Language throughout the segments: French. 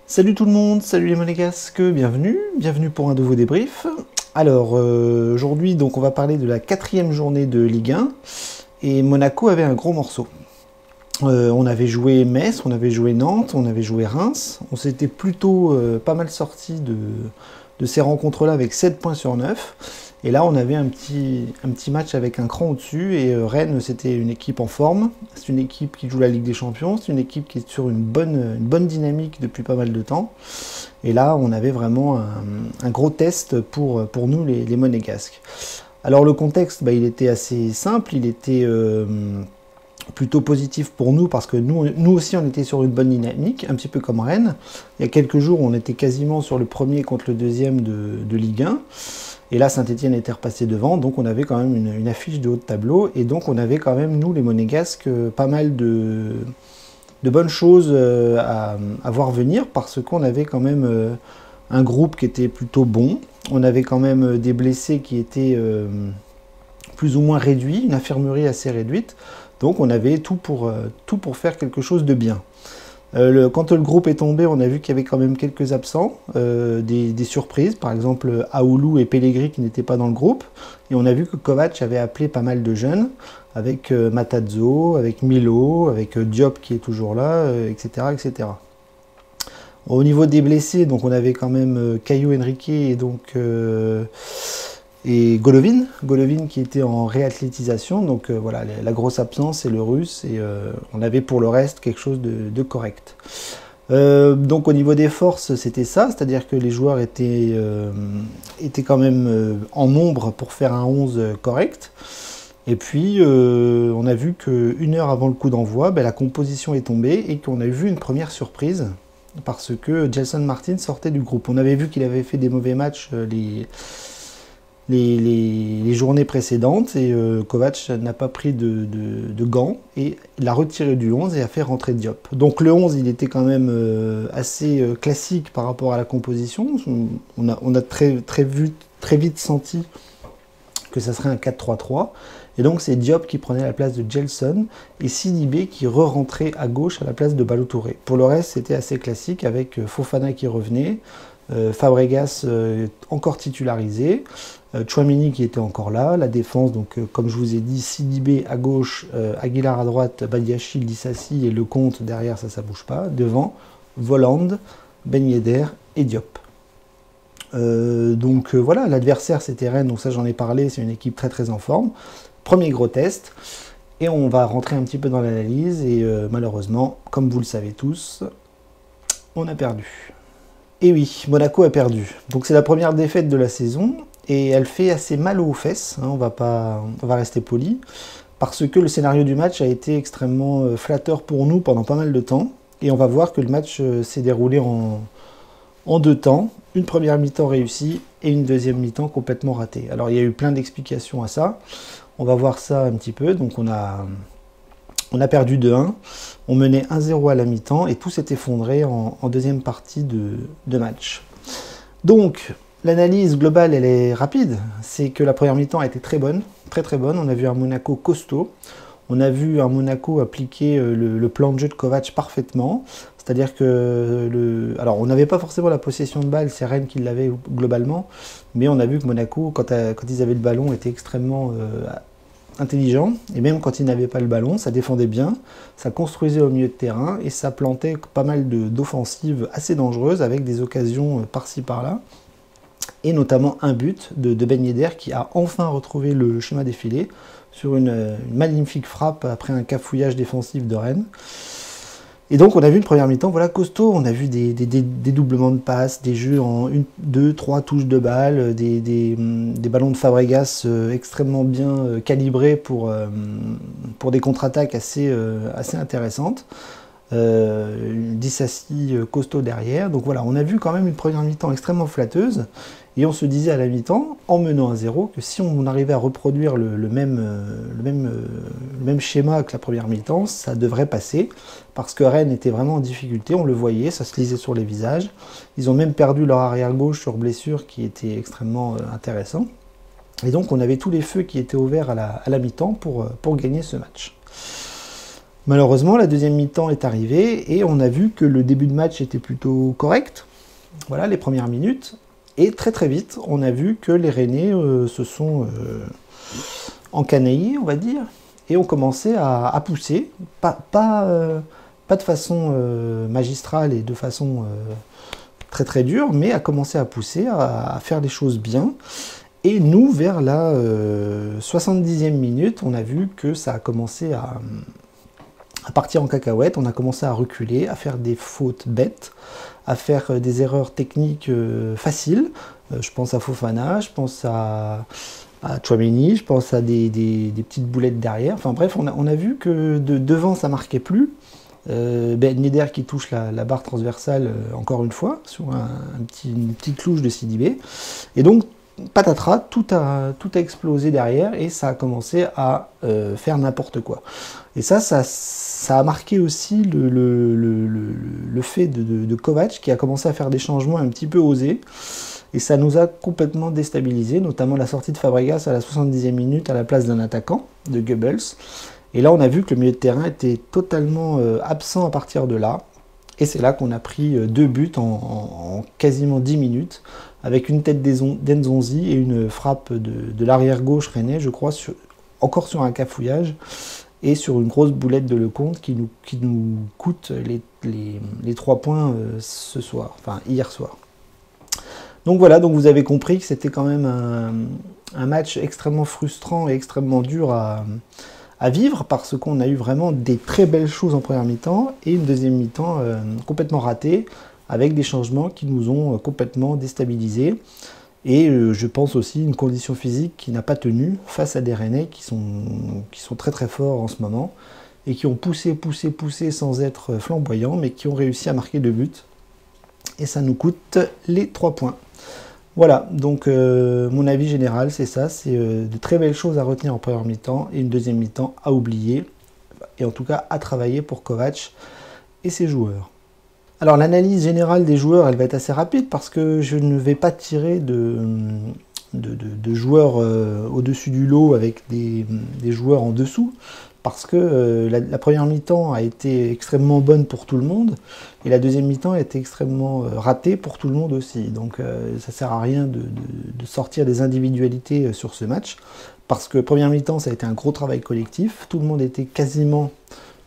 Salut tout le monde, salut les Monégasques, bienvenue pour un nouveau débrief. Alors aujourd'hui donc on va parler de la 4e journée de Ligue 1 et Monaco avait un gros morceau. On avait joué Metz, on avait joué Nantes, on avait joué Reims, on s'était plutôt pas mal sorti de ces rencontres là avec 7 points sur 9. Et là, on avait un petit match avec un cran au-dessus. Et Rennes, c'était une équipe en forme. C'est une équipe qui joue la Ligue des Champions. C'est une équipe qui est sur une bonne dynamique depuis pas mal de temps. Et là, on avait vraiment un gros test pour nous, les Monégasques. Alors, le contexte, il était assez simple. Il était plutôt positif pour nous parce que nous aussi, on était sur une bonne dynamique, un petit peu comme Rennes. Il y a quelques jours, on était quasiment sur le premier contre le deuxième de Ligue 1. Et là, Saint-Etienne était repassé devant, donc on avait quand même une affiche de haut de tableau. Et donc on avait quand même, nous les Monégasques, pas mal de bonnes choses à voir venir, parce qu'on avait quand même un groupe qui était plutôt bon. On avait quand même des blessés qui étaient plus ou moins réduits, une infirmerie assez réduite. Donc on avait tout pour faire quelque chose de bien. Quand le groupe est tombé, on a vu qu'il y avait quand même quelques absents, des surprises, par exemple Aoulou et Pellegrini qui n'étaient pas dans le groupe. Et on a vu que Kovac avait appelé pas mal de jeunes, avec Matarazzo, avec Milo, avec Diop qui est toujours là, etc., etc. Au niveau des blessés, donc on avait quand même Caio Henrique et donc et Golovin qui était en réathlétisation, donc voilà, la grosse absence c'est le russe, et on avait pour le reste quelque chose de correct. Donc au niveau des forces c'était ça, c'est-à-dire que les joueurs étaient quand même en nombre pour faire un 11 correct. Et puis on a vu qu'une heure avant le coup d'envoi, la composition est tombée et qu'on a vu une première surprise, parce que Gelson Martin sortait du groupe. On avait vu qu'il avait fait des mauvais matchs les journées précédentes, et Kovac n'a pas pris de gants et l'a retiré du 11 et a fait rentrer Diop. Donc le 11 il était quand même assez classique par rapport à la composition. On a très vite senti que ça serait un 4-3-3, et donc c'est Diop qui prenait la place de Gelson et Sidibé qui re-rentrait à gauche à la place de Ballo Touré. Pour le reste c'était assez classique, avec Fofana qui revenait, Fabregas encore titularisé, Tchouaméni qui était encore là, la défense, donc comme je vous ai dit, Sidibé à gauche, Aguilar à droite, Badiachil, Dissassi et Lecomte derrière, ça bouge pas, devant, Voland, Ben Yedder et Diop. Donc voilà, l'adversaire c'était Rennes, donc ça j'en ai parlé, c'est une équipe très en forme. Premier gros test, et on va rentrer un petit peu dans l'analyse, et malheureusement, comme vous le savez tous, on a perdu. Et oui, Monaco a perdu. Donc c'est la première défaite de la saison, et elle fait assez mal aux fesses, hein, on va rester poli, parce que le scénario du match a été extrêmement flatteur pour nous pendant pas mal de temps, et on va voir que le match s'est déroulé en deux temps, une première mi-temps réussie et une deuxième mi-temps complètement ratée. Alors il y a eu plein d'explications à ça, on va voir ça un petit peu. Donc on a perdu 2-1, on menait 1-0 à la mi-temps et tout s'est effondré en deuxième partie de match. Donc l'analyse globale elle est rapide, c'est que la première mi-temps a été très bonne, très bonne. On a vu un Monaco costaud, on a vu un Monaco appliquer le plan de jeu de Kovac parfaitement. C'est-à-dire que, alors on n'avait pas forcément la possession de balle, c'est Rennes qui l'avait globalement, mais on a vu que Monaco, quand ils avaient le ballon, était extrêmement intelligent, et même quand ils n'avaient pas le ballon, ça défendait bien, ça construisait au milieu de terrain, et ça plantait pas mal d'offensives assez dangereuses, avec des occasions par-ci par-là, et notamment un but de Ben Yedder qui a enfin retrouvé le schéma des filets, sur une magnifique frappe après un cafouillage défensif de Rennes. Et donc on a vu une première mi-temps, voilà, costaud, on a vu des doublements de passes, des jeux en 1, 2, 3 touches de balle, des ballons de Fabregas extrêmement bien calibrés pour des contre-attaques assez intéressantes. Dissassi costaud derrière, donc voilà, on a vu quand même une première mi-temps extrêmement flatteuse, et on se disait à la mi-temps, en menant 1-0, que si on arrivait à reproduire le même schéma que la première mi-temps, ça devrait passer, parce que Rennes était vraiment en difficulté, on le voyait, ça se lisait sur les visages. Ils ont même perdu leur arrière-gauche sur blessure, qui était extrêmement intéressant. Et donc on avait tous les feux qui étaient ouverts à la mi-temps pour gagner ce match. Malheureusement, la deuxième mi-temps est arrivée et on a vu que le début de match était plutôt correct. Voilà, les premières minutes. Et très très vite, on a vu que les Rennais se sont encanaillés, on va dire, et ont commencé à pousser. Pas de façon magistrale et de façon très très dure, mais à commencer à pousser, à faire les choses bien. Et nous, vers la 70e minute, on a vu que ça a commencé à partir en cacahuète, on a commencé à reculer, à faire des fautes bêtes, à faire des erreurs techniques faciles. Je pense à Fofana, je pense à Tchouaméni, je pense à des petites boulettes derrière. Enfin bref, on a vu que devant, ça marquait plus. Ben Yedder qui touche la barre transversale encore une fois, sur une petite louche de Sidibé. Et donc, patatras, tout a explosé derrière et ça a commencé à faire n'importe quoi. Et ça a marqué aussi le fait de Kovač qui a commencé à faire des changements un petit peu osés. Et ça nous a complètement déstabilisé, notamment la sortie de Fabregas à la 70e minute à la place d'un attaquant, de Goebbels. Et là, on a vu que le milieu de terrain était totalement absent à partir de là. Et c'est là qu'on a pris 2 buts en quasiment 10 minutes, avec une tête d'Enzonzi et une frappe de l'arrière gauche rennais, je crois, encore sur un cafouillage, et sur une grosse boulette de Lecomte qui nous coûte les 3 points ce soir, enfin hier soir. Donc voilà, donc vous avez compris que c'était quand même un match extrêmement frustrant et extrêmement dur à vivre, parce qu'on a eu vraiment des très belles choses en première mi-temps et une deuxième mi-temps complètement ratée, avec des changements qui nous ont complètement déstabilisés. Et je pense aussi une condition physique qui n'a pas tenu face à des Rennais qui sont très très forts en ce moment et qui ont poussé sans être flamboyants, mais qui ont réussi à marquer 2 buts. Et ça nous coûte les 3 points. Voilà, donc mon avis général, c'est ça, c'est de très belles choses à retenir en première mi-temps et une deuxième mi-temps à oublier, et en tout cas à travailler pour Kovač et ses joueurs. Alors l'analyse générale des joueurs, elle va être assez rapide parce que je ne vais pas tirer de joueurs au-dessus du lot avec des joueurs en dessous, parce que la première mi-temps a été extrêmement bonne pour tout le monde, et la deuxième mi-temps a été extrêmement ratée pour tout le monde aussi. Donc ça ne sert à rien de sortir des individualités sur ce match, parce que première mi-temps, ça a été un gros travail collectif, tout le monde était quasiment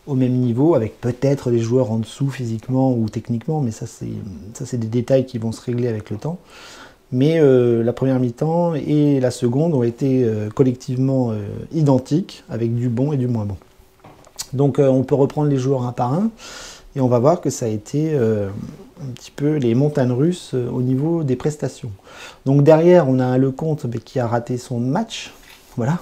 au même niveau, avec peut-être des joueurs en dessous physiquement ou techniquement, mais ça c'est des détails qui vont se régler avec le temps. Mais la première mi-temps et la seconde ont été collectivement identiques, avec du bon et du moins bon. Donc on peut reprendre les joueurs un par un, et on va voir que ça a été un petit peu les montagnes russes au niveau des prestations. Donc derrière, on a un Lecomte qui a raté son match, voilà.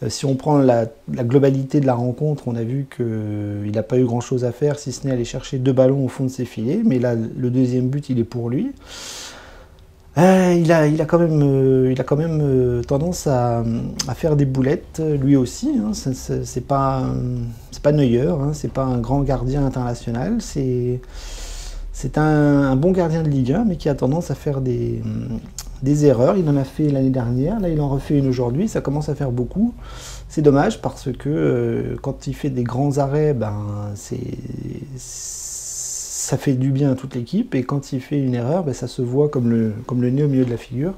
Si on prend la globalité de la rencontre, on a vu qu'il n'a pas eu grand-chose à faire, si ce n'est aller chercher 2 ballons au fond de ses filets, mais là, le deuxième but, il est pour lui. Il a quand même tendance à faire des boulettes, lui aussi. Hein. C'est pas Neuer, hein. C'est pas un grand gardien international. C'est un bon gardien de Ligue 1, mais qui a tendance à faire des erreurs. Il en a fait l'année dernière, là il en refait une aujourd'hui, ça commence à faire beaucoup. C'est dommage parce que quand il fait des grands arrêts, ça fait du bien à toute l'équipe, et quand il fait une erreur, ça se voit comme le nez au milieu de la figure.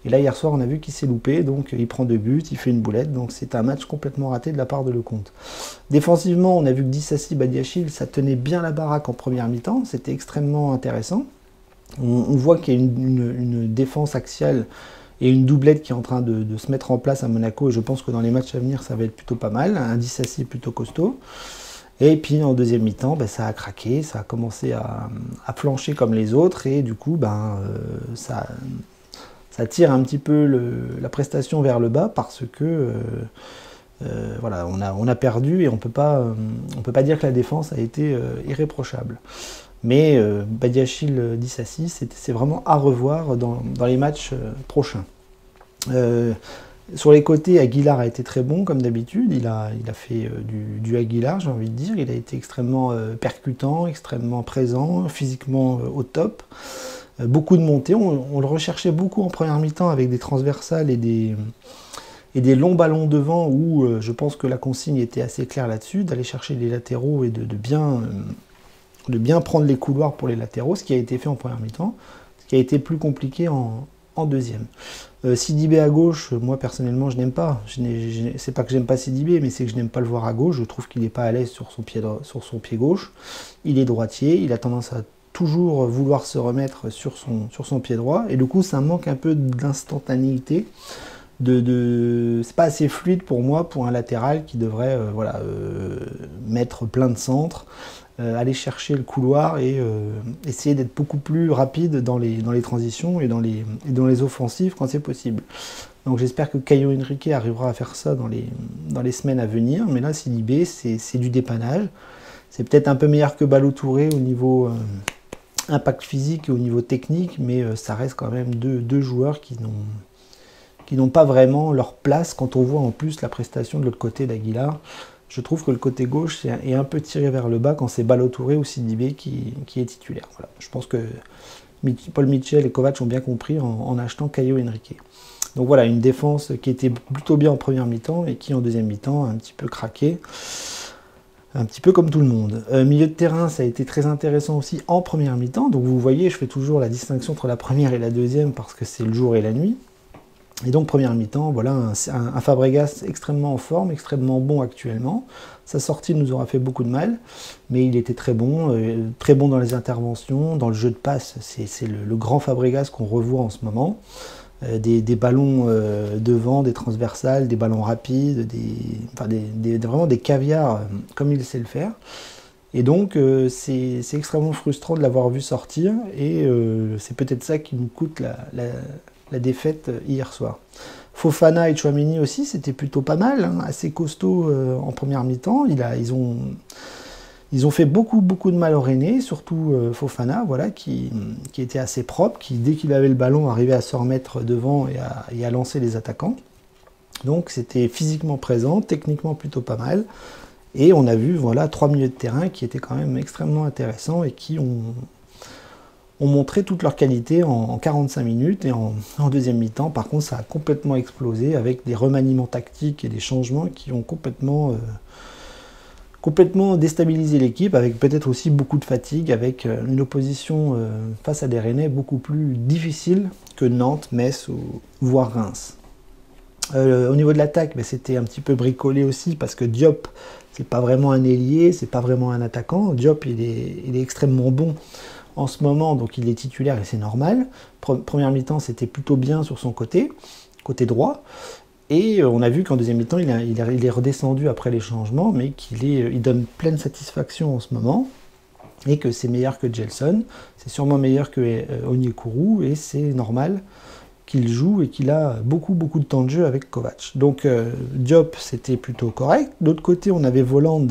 Et là hier soir on a vu qu'il s'est loupé, donc il prend 2 buts, il fait une boulette, donc c'est un match complètement raté de la part de Lecomte. Défensivement, on a vu que Disasi, Badiachil, ça tenait bien la baraque en première mi-temps, c'était extrêmement intéressant. On voit qu'il y a une défense axiale et une doublette qui est en train de se mettre en place à Monaco, et je pense que dans les matchs à venir ça va être plutôt pas mal, un Disasi plutôt costaud. Et puis en deuxième mi-temps, ça a craqué, ça a commencé à flancher comme les autres, et du coup ça tire un petit peu la prestation vers le bas, parce que voilà, on a perdu, et on peut pas dire que la défense a été irréprochable. Mais Badiachil, Disasi, c'est vraiment à revoir dans les matchs prochains. Sur les côtés, Aguilar a été très bon comme d'habitude, il a fait du Aguilar, j'ai envie de dire, il a été extrêmement percutant, extrêmement présent, physiquement au top. Beaucoup de montées, on le recherchait beaucoup en première mi-temps avec des transversales et des longs ballons devant où je pense que la consigne était assez claire là-dessus, d'aller chercher les latéraux et de bien prendre les couloirs pour les latéraux, ce qui a été fait en première mi-temps, ce qui a été plus compliqué en deuxième. Sidibé à gauche, moi personnellement je n'aime pas. C'est pas que j'aime pas Sidibé, mais c'est que je n'aime pas le voir à gauche. Je trouve qu'il n'est pas à l'aise sur son pied gauche. Il est droitier, il a tendance à toujours vouloir se remettre sur son pied droit, et du coup ça manque un peu d'instantanéité. C'est pas assez fluide pour moi, pour un latéral qui devrait mettre plein de centres, aller chercher le couloir et essayer d'être beaucoup plus rapide dans les transitions et dans les offensives quand c'est possible. Donc j'espère que Caio Henrique arrivera à faire ça dans les semaines à venir, mais là Sidibé c'est du dépannage. C'est peut-être un peu meilleur que Ballo-Touré au niveau impact physique et au niveau technique, mais ça reste quand même deux joueurs qui n'ont pas vraiment leur place quand on voit en plus la prestation de l'autre côté d'Aguilar. Je trouve que le côté gauche est un peu tiré vers le bas quand c'est Ballo-Touré ou Sidibé qui est titulaire. Voilà. Je pense que Paul Mitchell et Kovac ont bien compris en achetant Caio Henrique. Donc voilà, une défense qui était plutôt bien en première mi-temps et qui en deuxième mi-temps a un petit peu craqué. Un petit peu comme tout le monde. Milieu de terrain, ça a été très intéressant aussi en première mi-temps. Donc vous voyez, je fais toujours la distinction entre la première et la deuxième parce que c'est le jour et la nuit. Et donc première mi-temps, voilà un Fabregas extrêmement en forme, extrêmement bon actuellement. Sa sortie nous aura fait beaucoup de mal, mais il était très bon dans les interventions, dans le jeu de passe. C'est le grand Fabregas qu'on revoit en ce moment. Des ballons devant, des transversales, des ballons rapides, vraiment des caviars comme il sait le faire. Et donc c'est extrêmement frustrant de l'avoir vu sortir, et c'est peut-être ça qui nous coûte la défaite hier soir. Fofana et Tchouaméni aussi, c'était plutôt pas mal, hein, assez costaud en première mi-temps. Ils ont fait beaucoup de mal au Rennais, surtout Fofana, voilà, qui était assez propre, qui dès qu'il avait le ballon arrivait à se remettre devant et à lancer les attaquants. Donc c'était physiquement présent, techniquement plutôt pas mal. Et on a vu voilà, 3 milieux de terrain qui étaient quand même extrêmement intéressants et qui ont montré toute leur qualité en 45 minutes. Et en deuxième mi-temps, par contre, ça a complètement explosé avec des remaniements tactiques et des changements qui ont complètement déstabilisé l'équipe, avec peut-être aussi beaucoup de fatigue, avec une opposition face à des Rennais beaucoup plus difficile que Nantes, Metz ou voire Reims. Au niveau de l'attaque, c'était un petit peu bricolé aussi parce que Diop, c'est pas vraiment un ailier, c'est pas vraiment un attaquant. Diop, il est extrêmement bon en ce moment, donc il est titulaire et c'est normal. Première mi-temps, c'était plutôt bien sur son côté droit. Et on a vu qu'en deuxième mi-temps, il est redescendu après les changements, mais il donne pleine satisfaction en ce moment. Et que c'est meilleur que Gelson, c'est sûrement meilleur que Onyekuru, et c'est normal qu'il joue et qu'il a beaucoup de temps de jeu avec Kovac. Donc Diop, c'était plutôt correct. D'autre côté, on avait Voland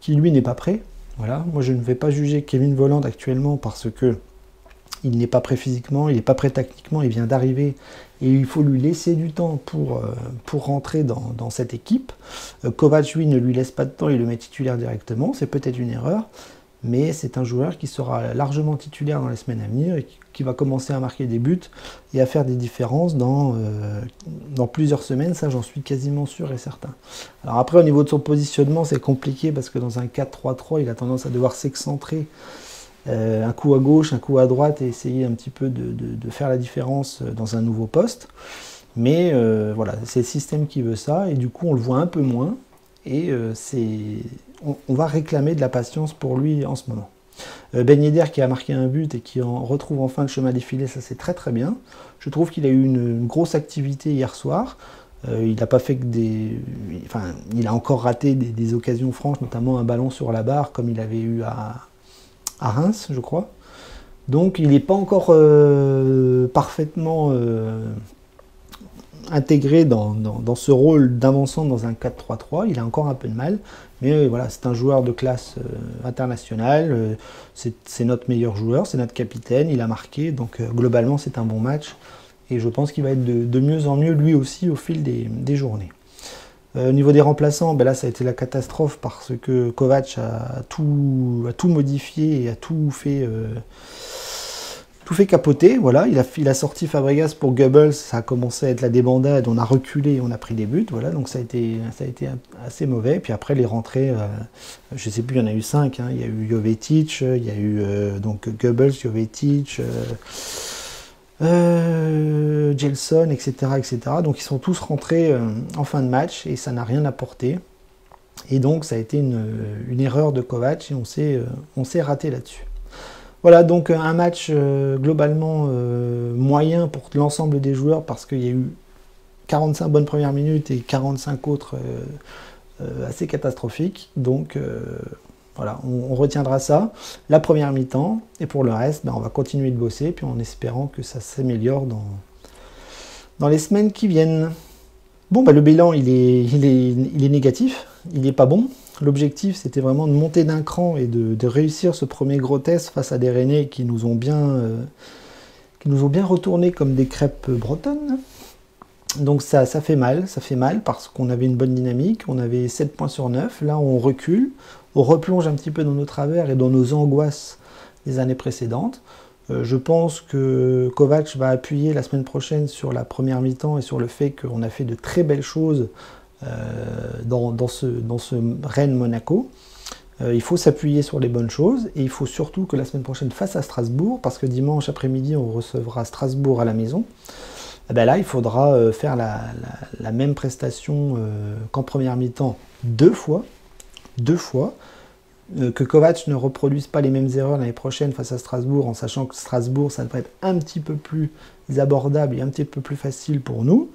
qui, lui, n'est pas prêt. Voilà. Moi, je ne vais pas juger Kevin Voland actuellement parce que il n'est pas prêt physiquement, il n'est pas prêt tactiquement, il vient d'arriver et il faut lui laisser du temps pour rentrer dans cette équipe. Kovac, lui, ne lui laisse pas de temps, il le met titulaire directement, c'est peut-être une erreur, mais c'est un joueur qui sera largement titulaire dans les semaines à venir et qui va commencer à marquer des buts et à faire des différences dans plusieurs semaines, ça j'en suis quasiment sûr et certain. Alors après, au niveau de son positionnement, c'est compliqué parce que dans un 4-3-3, il a tendance à devoir s'excentrer un coup à gauche, un coup à droite et essayer un petit peu de faire la différence dans un nouveau poste. Mais voilà, c'est le système qui veut ça et du coup on le voit un peu moins et on va réclamer de la patience pour lui en ce moment. Ben Yedder qui a marqué un but et qui en retrouve enfin le chemin défilé, ça c'est très bien. Je trouve qu'il a eu une grosse activité hier soir. Il n'a pas fait que il a encore raté des occasions franches, notamment un ballon sur la barre comme il avait eu à Reims, je crois. Donc il n'est pas encore parfaitement intégré dans ce rôle d'avancement dans un 4-3-3. Il a encore un peu de mal, mais voilà, c'est un joueur de classe internationale. C'est notre meilleur joueur, c'est notre capitaine, il a marqué, donc globalement c'est un bon match. Et je pense qu'il va être de mieux en mieux lui aussi au fil des journées. Au niveau des remplaçants, là ça a été la catastrophe parce que Kovac a tout modifié et a tout fait tout fait capoter. Voilà, il a sorti Fabregas pour Goebbels, ça a commencé à être la débandade, on a reculé, on a pris des buts, voilà, donc ça a été assez mauvais. Puis après les rentrées, je sais plus, il y en a eu 5, hein. Il y a eu Jovetic, il y a eu donc Goebbels, Jovetic, Gelson, etc., etc. Donc ils sont tous rentrés en fin de match et ça n'a rien apporté. Et donc ça a été une erreur de Kovac et on s'est raté là-dessus. Voilà, donc un match globalement moyen pour l'ensemble des joueurs parce qu'il y a eu 45 bonnes premières minutes et 45 autres assez catastrophiques. Donc voilà, on retiendra ça, la première mi-temps, et pour le reste, on va continuer de bosser, puis en espérant que ça s'améliore dans les semaines qui viennent. Bon, le bilan, il est négatif, il n'est pas bon. L'objectif, c'était vraiment de monter d'un cran et de réussir ce premier gros test face à des Rennais qui nous ont bien retournés comme des crêpes bretonnes. Donc ça fait mal parce qu'on avait une bonne dynamique, on avait 7 points sur 9, là on recule, on replonge un petit peu dans nos travers et dans nos angoisses des années précédentes. Je pense que Kovac va appuyer la semaine prochaine sur la première mi-temps et sur le fait qu'on a fait de très belles choses dans ce Rennes-Monaco. Il faut s'appuyer sur les bonnes choses et il faut surtout que la semaine prochaine face à Strasbourg, parce que dimanche après-midi on recevra Strasbourg à la maison, là il faudra faire la même prestation qu'en première mi-temps deux fois, que Kovac ne reproduise pas les mêmes erreurs l'année prochaine face à Strasbourg, en sachant que Strasbourg, ça devrait être un petit peu plus abordable et un petit peu plus facile pour nous.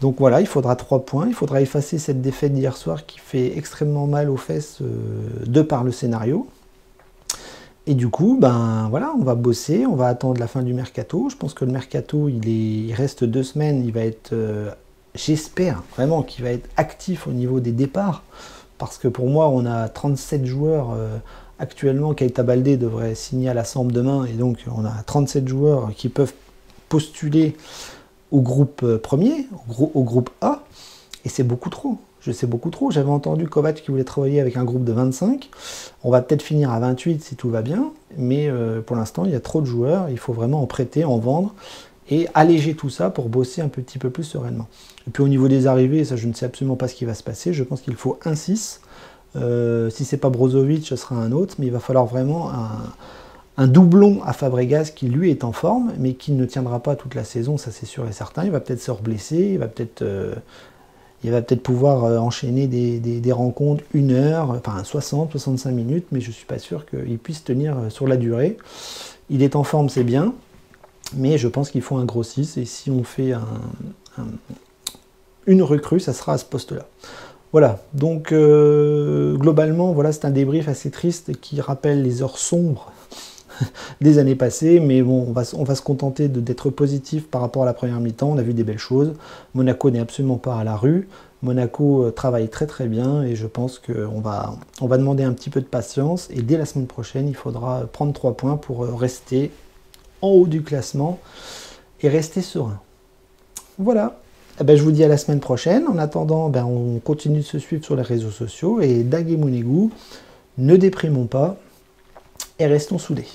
Donc voilà, il faudra 3 points, il faudra effacer cette défaite d'hier soir qui fait extrêmement mal aux fesses de par le scénario. Et du coup, voilà, on va bosser, on va attendre la fin du mercato. Je pense que le mercato, il reste 2 semaines, il va être, j'espère vraiment qu'il va être actif au niveau des départs. Parce que pour moi, on a 37 joueurs actuellement. Keita Baldé devrait signer à la Samp demain. Et donc, on a 37 joueurs qui peuvent postuler au groupe premier, au groupe A. Et c'est beaucoup trop. C'est beaucoup trop. J'avais entendu Kovac qui voulait travailler avec un groupe de 25. On va peut-être finir à 28 si tout va bien. Mais pour l'instant, il y a trop de joueurs. Il faut vraiment en prêter, en vendre. Et alléger tout ça pour bosser un petit peu plus sereinement. Et puis au niveau des arrivées, ça je ne sais absolument pas ce qui va se passer, je pense qu'il faut un 6. Si c'est pas Brozovic, ce sera un autre, mais il va falloir vraiment un doublon à Fabregas qui lui est en forme, mais qui ne tiendra pas toute la saison, ça c'est sûr et certain. Il va peut-être se reblesser, il va peut-être pouvoir enchaîner des rencontres 1 heure, enfin 60, 65 minutes, mais je ne suis pas sûr qu'il puisse tenir sur la durée. Il est en forme, c'est bien. Mais je pense qu'il faut un gros 6, et si on fait une recrue, ça sera à ce poste-là. Voilà, donc globalement, voilà, c'est un débrief assez triste qui rappelle les heures sombres des années passées, mais bon, on va se contenter d'être positif par rapport à la première mi-temps. On a vu des belles choses. Monaco n'est absolument pas à la rue. Monaco travaille très très bien, et je pense qu'on va demander un petit peu de patience, et dès la semaine prochaine, il faudra prendre 3 points pour rester en haut du classement et rester serein. Voilà, je vous dis à la semaine prochaine. En attendant, on continue de se suivre sur les réseaux sociaux, et Dag et Mounegou, ne déprimons pas et restons soudés.